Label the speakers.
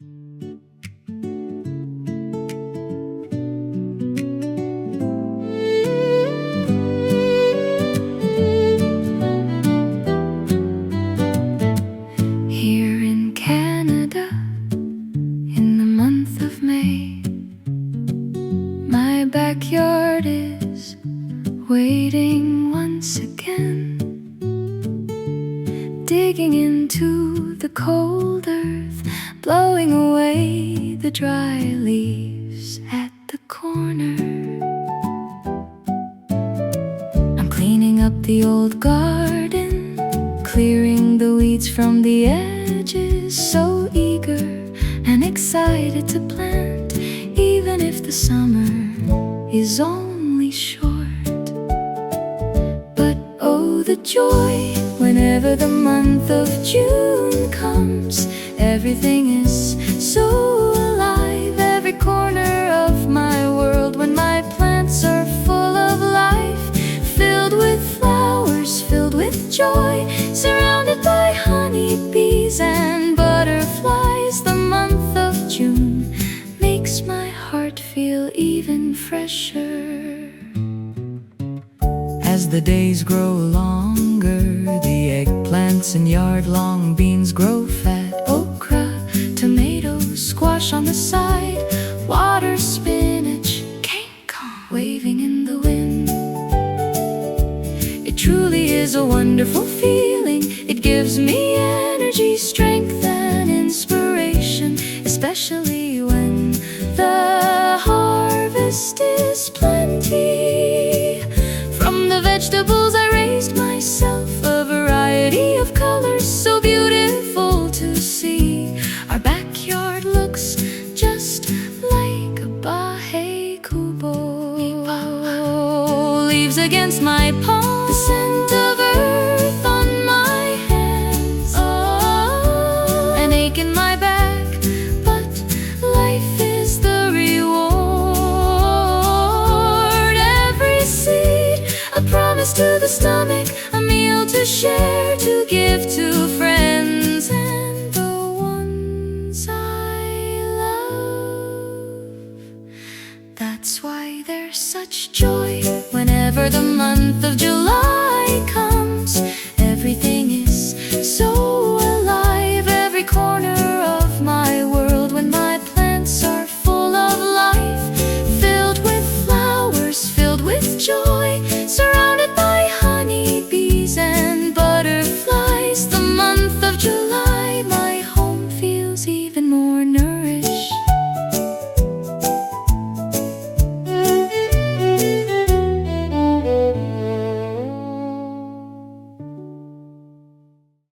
Speaker 1: Here in Canada, in the month of May, my backyard is waiting once again, digging into the cold earth, blowing away the dry leaves at the corner. I'm cleaning up the old garden, clearing the weeds from the edges, so eager and excited to plant, even if the summer is only short. But oh, the joy whenever the month of June comes. Everything is so alive, every corner of my world, when my plants are full of life, filled with flowers, filled with joy, surrounded by honeybees and butterflies. The month of June makes my heart feel even fresher. As the days grow longer, the eggplants and yard-long beans grow fat. Okra, tomatoes, squash on the side, water spinach, cane corn waving in the wind. It truly is a wonderful feeling. It gives me energy, strength, and inspiration, especially when the harvest is plenty. From the vegetables I raised myself, a variety of colors so beautiful to see. Our backyard looks just like a Bahay Kubo. Leaves against my palm, the scent of earth on my hands, an ache in my back, but life is the reward. Every seed, a promise to the stomach, a meal to share, to give to friends and the ones I love. That's why there's such joy